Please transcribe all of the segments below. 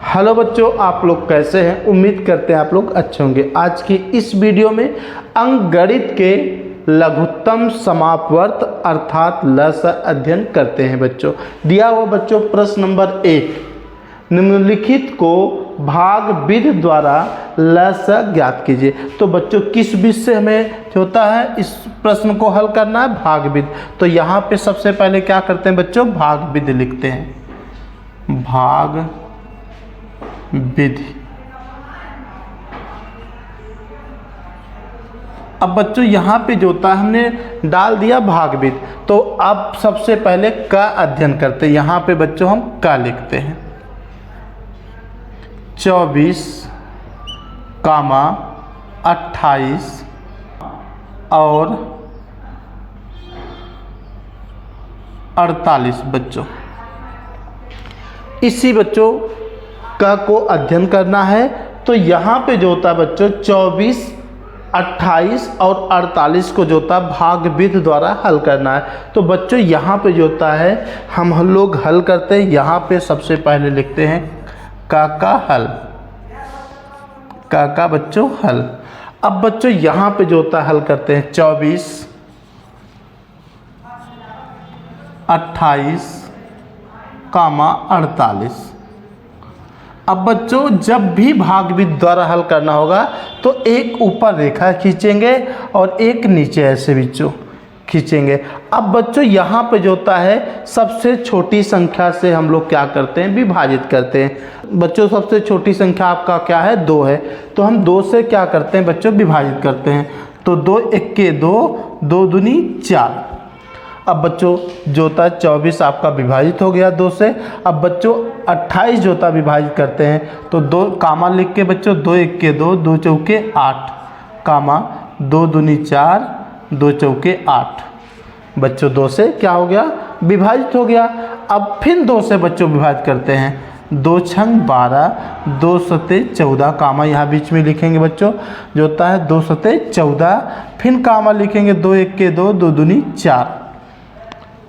Hello बच्चों, आप लोग कैसे हैं। उम्मीद करते हैं आप लोग अच्छे होंगे। आज की इस वीडियो में अंकगणित के लघुत्तम समापवर्त अर्थात लस अध्ययन करते हैं। बच्चों दिया हुआ बच्चों प्रश्न नंबर 1, निम्नलिखित को भाग विधि द्वारा लस ज्ञात कीजिए। तो बच्चों किस विधि से हमें होता है इस प्रश्न को हल करना है, भाग विधि। तो यहाँ पे सबसे पहले क्या करते हैं बच्चों, भाग विधि लिखते हैं, भाग विधि। अब बच्चों यहाँ पे जो होता है हमने डाल दिया भाग विधि। तो अब सबसे पहले का अध्ययन करते हैं। यहाँ पे बच्चों हम का लिखते हैं 24, 28 और 48 बच्चों। इसी बच्चों का को अध्ययन करना है। तो यहाँ पे जो होता है बच्चों 24, 28 और 48 को जो होता है भाग विधि द्वारा हल करना है। तो बच्चों यहाँ पे जो होता है हम लोग हल करते हैं। यहाँ पे सबसे पहले लिखते हैं का हल, का बच्चों हल। अब बच्चों यहाँ पे जो होता है हल करते हैं 24, 28, 48। अब बच्चों जब भी भाग विधि द्वारा हल करना होगा तो एक ऊपर रेखा खींचेंगे और एक नीचे ऐसे बच्चों खींचेंगे। अब बच्चों यहाँ पे जो होता है सबसे छोटी संख्या से हम लोग क्या करते हैं, विभाजित करते हैं। बच्चों सबसे छोटी संख्या आपका क्या है, 2 है। तो हम 2 से क्या करते हैं बच्चों, विभाजित करते हैं। तो 2 1 2, 2 दूनी 4। अब बच्चों जो होता है 24 आपका विभाजित हो गया 2 से। अब बच्चों 28 जो होता है विभाजित करते हैं। तो 2 कामा लिख के बच्चों 2 1 2, 2 चौके 8, कामा 2 दूनी 4, 2 चौके 8। बच्चों 2 से क्या हो गया, विभाजित हो गया। अब फिर 2 से बच्चों विभाजित करते हैं। 2 छंग 12, 2 सते 14, कामा यहाँ बीच में लिखेंगे बच्चों जो होता है 2 सते 14। फिर कामा लिखेंगे 2 1 2, 2 दूनी 4।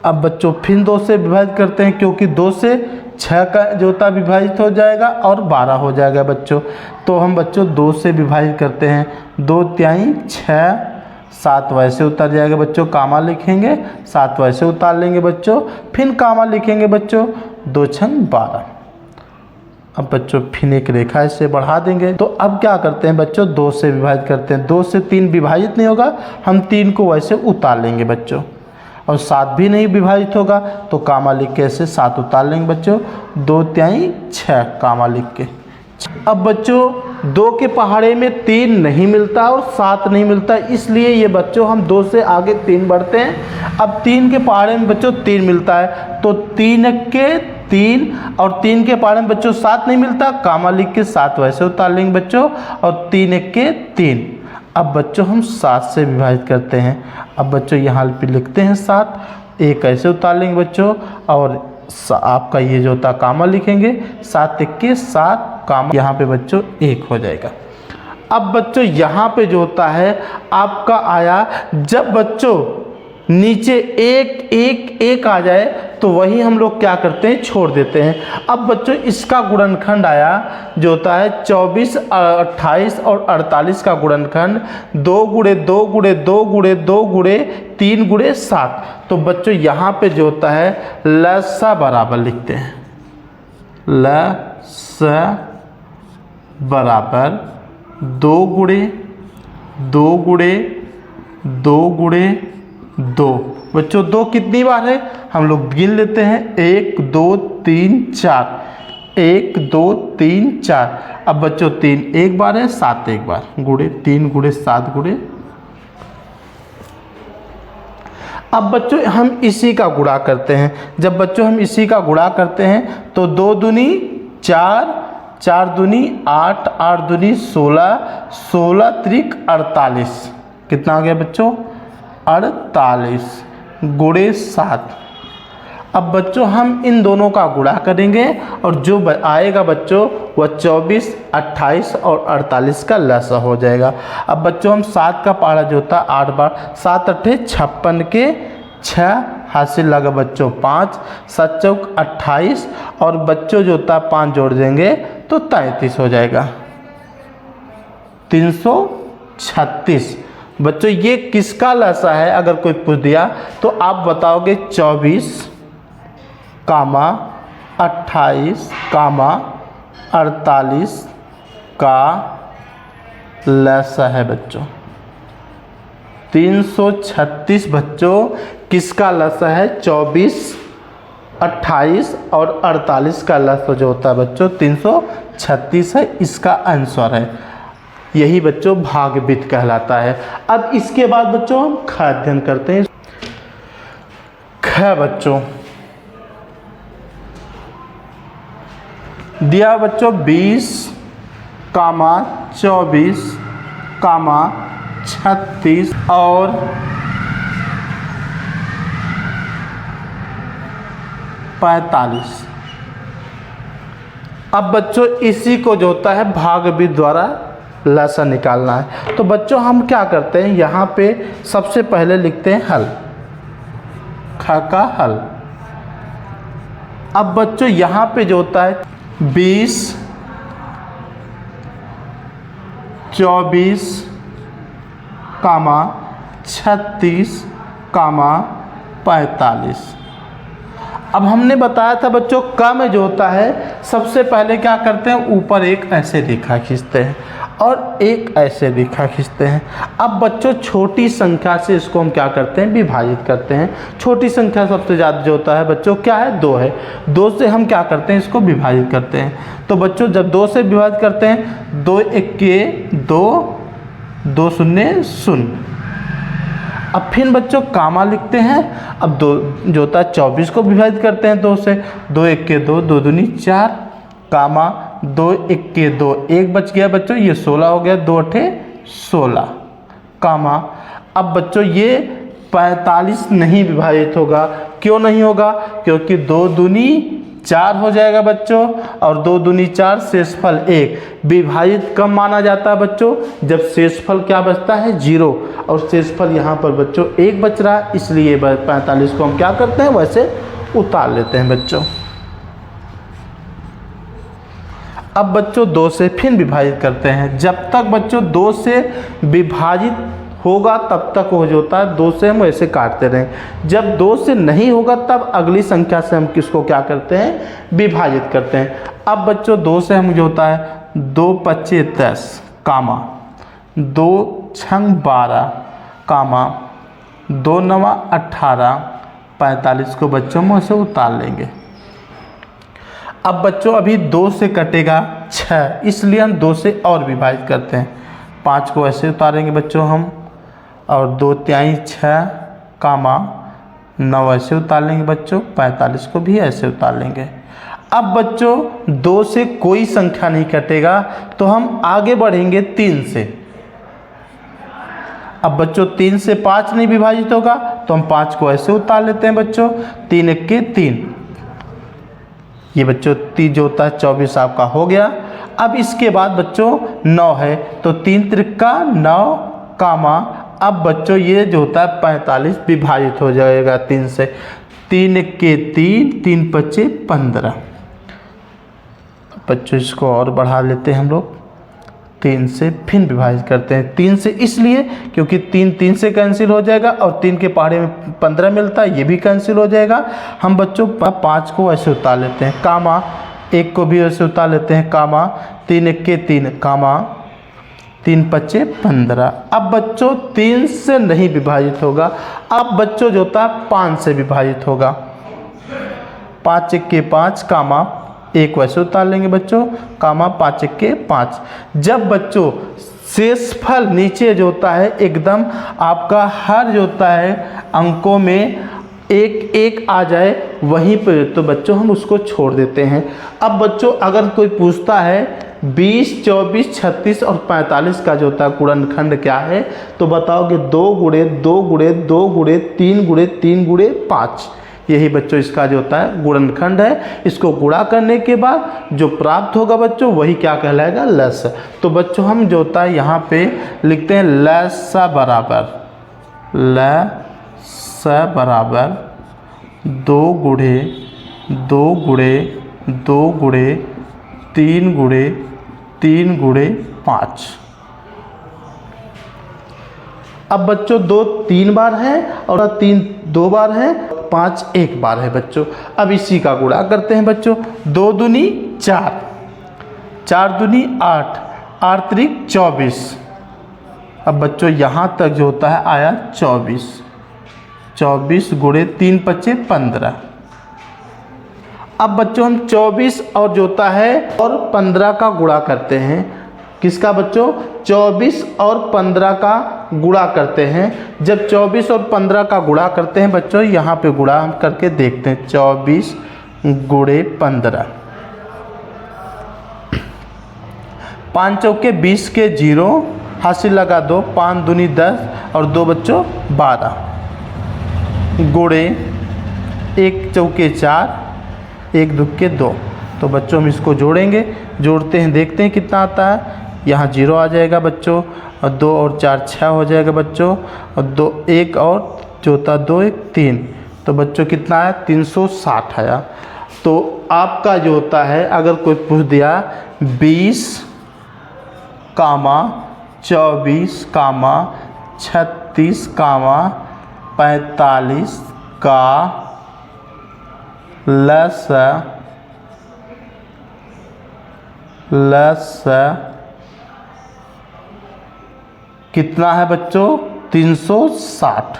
अब बच्चों फिर 2 से विभाजित करते हैं क्योंकि 2 से 6 का जो होता है विभाजित हो जाएगा और 12 हो जाएगा बच्चों। तो हम बच्चों 2 से विभाजित करते हैं। 2 तिहाई 6, 7 वैसे उतर जाएगा बच्चों, कामा लिखेंगे 7 वैसे उतार लेंगे बच्चों। फिर कामा लिखेंगे बच्चों 2 छंग 12। अब बच्चों फिर एक रेखा इससे बढ़ा देंगे। तो अब क्या करते हैं बच्चों, 2 से विभाजित करते हैं। 2 से 3 विभाजित नहीं होगा, हम 3 को वैसे उतार लेंगे बच्चों। और 7 भी नहीं विभाजित होगा तो कामा लिख के ऐसे 7 उतार लेंगे बच्चों। 2 तिहाई 6, कामा लिख के। अब बच्चों 2 के पहाड़े में 3 नहीं मिलता और 7 नहीं मिलता, इसलिए ये बच्चों हम 2 से आगे 3 बढ़ते हैं। अब 3 के पहाड़े में बच्चों 3 मिलता है तो 3 के 3 और 3 के पहाड़े में बच्चों 7 नहीं मिलता, कामा लिख के 7 वैसे उतार लेंगे बच्चों। और 3 1 के 3। अब बच्चों हम 7 से विभाजित करते हैं। अब बच्चों यहाँ पे लिखते हैं 7, एक ऐसे उतार लेंगे बच्चों और आपका ये जो होता कामा लिखेंगे 7 1 के 7, कामा यहाँ पे बच्चों 1 हो जाएगा। अब बच्चों यहाँ पे जो होता है आपका आया, जब बच्चों नीचे 1 1 1 आ जाए तो वही हम लोग क्या करते हैं, छोड़ देते हैं। अब बच्चों इसका गुणनखंड आया जो होता है 24, 28 और 48 का गुणनखंड 2 गुणे 2 गुणे 2 गुणे 2 गुणे 3 गुणे 7। तो बच्चों यहाँ पे जो होता है लसा बराबर लिखते हैं, लसा बराबर 2 गुणे 2 गुणे 2 गुणे 2। बच्चों 2 कितनी बार है, हम लोग गिन लेते हैं 1 2 3 4, 1 2 3 4। अब बच्चों 3 एक बार है, 7 एक बार, गुणे 3 गुणे 7 गुणे। अब बच्चों हम इसी का गुणा करते हैं। जब बच्चों हम इसी का गुणा करते हैं तो 2 दूनी 4, 4 दूनी 8, 8 दूनी 16, 16 त्रिक 48। कितना हो गया बच्चों, 48 गुणे 7। अब बच्चों हम इन दोनों का गुणा करेंगे और जो आएगा बच्चों वह 24, 28 और 48 का लसा हो जाएगा। अब बच्चों हम 7 का पहाड़ा जो होता है 8 बार, 7 अट्ठे 56 के 6 हासिल लगा बच्चों 5, 7 चौक 28 और बच्चों जो होता है 5 जोड़ देंगे तो 33 हो जाएगा। 336। बच्चों ये किसका लसा है अगर कोई पूछ दिया तो आप बताओगे 24 कामा 28 कामा 48 का लसा है बच्चों। 336 बच्चों किसका लसा है? 24 28 और 48 का लसा जो होता है बच्चों 336 है, इसका आंसर है। यही बच्चों भागवित कहलाता है। अब इसके बाद बच्चों हम ख अध्ययन करते हैं। ख बच्चों दिया बच्चों 20 कामा 24 कामा 36 और 45। अब बच्चों इसी को जो होता है भागवित द्वारा लसा निकालना है। तो बच्चों हम क्या करते हैं, यहाँ पे सबसे पहले लिखते हैं हल, ख का हल। अब बच्चों यहाँ पे जो होता है 20 24 कामा 36 कामा 45। अब हमने बताया था बच्चों क में जो होता है सबसे पहले क्या करते हैं, ऊपर एक ऐसे रेखा खींचते हैं और एक ऐसे रेखा खींचते हैं। अब बच्चों छोटी संख्या से इसको हम क्या करते हैं, विभाजित करते हैं। छोटी संख्या सबसे ज़्यादा जो होता है बच्चों क्या है, 2 है। 2 से हम क्या करते हैं, इसको विभाजित करते हैं। तो बच्चों जब 2 से विभाजित करते हैं 2 1 2 2 0 0। अब फिर बच्चों कामा लिखते हैं। अब 2 जो होता है 24 को विभाजित करते हैं 2 से। 2 1 2 2 दूनी 4 कामा 2 1 2 1 बच गया बच्चों, ये 16 हो गया। 2 8 16 कामा। अब बच्चों ये 45 नहीं विभाजित होगा। क्यों नहीं होगा? क्योंकि 2 दूनी 4 हो जाएगा बच्चों और 2 दूनी 4, शेषफल 1। विभाजित कब माना जाता है बच्चों? जब शेषफल क्या बचता है, 0, और शेषफल यहाँ पर बच्चों 1 बच रहा है, इसलिए 45 को हम क्या करते हैं, वैसे उतार लेते हैं बच्चों। अब बच्चों 2 से फिर विभाजित करते हैं। जब तक बच्चों 2 से विभाजित होगा तब तक वो जो होता है 2 से हम ऐसे काटते रहें। जब 2 से नहीं होगा तब अगली संख्या से हम किसको क्या करते हैं, विभाजित करते हैं। अब बच्चों 2 से हम जो होता है 2 5 10 कामा 2 6 12 कामा 2 9 18 45 को बच्चों हम ऐसे उतार लेंगे। अब बच्चों अभी 2 से कटेगा 6, इसलिए हम 2 से और विभाजित करते हैं। 5 को ऐसे उतारेंगे बच्चों हम, और 2 3 6 कामा 9 ऐसे उतार लेंगे बच्चों। 45 को भी ऐसे उतार लेंगे। अब बच्चों 2 से कोई संख्या नहीं कटेगा तो हम आगे बढ़ेंगे 3 से। अब बच्चों 3 से 5 नहीं विभाजित होगा तो हम 5 को ऐसे उतार लेते हैं बच्चों। 3 1 3, ये बच्चों 3 जो होता है 24 आपका हो गया। अब इसके बाद बच्चों 9 है तो 3 त्रिका 9 कामा। अब बच्चों ये जो होता है 45 विभाजित हो जाएगा 3 से। 3 1 3 3 5 15। बच्चों इसको और बढ़ा लेते हैं हम लोग। 3 से फिर विभाजित करते हैं। 3 से इसलिए क्योंकि 3 3 से कैंसिल हो जाएगा और 3 के पहाड़े में 15 मिलता है, ये भी कैंसिल हो जाएगा। हम बच्चों 5 को ऐसे उतार लेते हैं कामा, 1 को भी ऐसे उतार लेते हैं कामा। 3 1 3 कामा 3 5 15। अब बच्चों 3 से नहीं विभाजित होगा। अब बच्चों जो होता है 5 से विभाजित होगा। 5 1 5 कामा 1 वैसे उतार लेंगे बच्चों कामा 5 1 5। जब बच्चों शेषफल नीचे जो होता है एकदम आपका हर जो होता है अंकों में 1 1 आ जाए वहीं पे, तो बच्चों हम उसको छोड़ देते हैं। अब बच्चों अगर कोई पूछता है 20 24 36 और 45 का जो होता है गुणनखंड क्या है, तो बताओगे 2 गुणे 2 गुणे 2 गुणे 3 गुणे 3 गुणे 5। यही बच्चों इसका जो होता है गुणनखंड है। इसको गुणा करने के बाद जो प्राप्त होगा बच्चों वही क्या कहलाएगा, लस। तो बच्चों हम जो होता है यहाँ पे लिखते हैं लसा बराबर, लसा बराबर 2 गुणे 2 गुणे 2 गुणे 3 गुणे 3 गुणे 5। अब बच्चों 2 3 बार है और 3 2 बार है, 5 1 बार है बच्चों। अब इसी का गुणा करते हैं बच्चों। 2 दूनी 4, 4 दूनी 8, 8 त्रिक 24। अब बच्चों यहाँ तक जो होता है आया 24। 24 गुणे 3 पच्चे 15। अब बच्चों हम 24 और जो होता है और 15 का गुणा करते हैं। किसका बच्चों? 24 और 15 का गुणा करते हैं। जब 24 और 15 का गुणा करते हैं बच्चों, यहाँ पे गुणा हम करके देखते हैं। 24 गुणे 15, 5 चौके 20 के 0, हासिल लगा 2, 5 दूनी 10 और 2 बच्चों 12, गुणे 1 चौके 4, 1 दुक्के 2। तो बच्चों हम इसको जोड़ेंगे, जोड़ते हैं देखते हैं कितना आता है। यहाँ 0 आ जाएगा बच्चों, और 2 और 4 6 हो जाएगा बच्चों, और 2 1 और जो होता 2 1 3। तो बच्चों कितना आया? 360 आया। तो आपका जो होता है अगर कोई पूछ दिया 20, 24, 36, 45 का लस कितना है बच्चों? 360।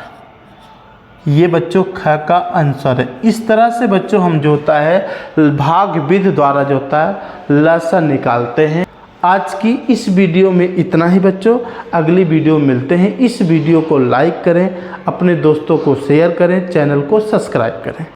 ये बच्चों ख का आंसर है। इस तरह से बच्चों हम जो होता है भाग विधि द्वारा जो होता है लसन निकालते हैं। आज की इस वीडियो में इतना ही बच्चों। अगली वीडियो मिलते हैं। इस वीडियो को लाइक करें, अपने दोस्तों को शेयर करें, चैनल को सब्सक्राइब करें।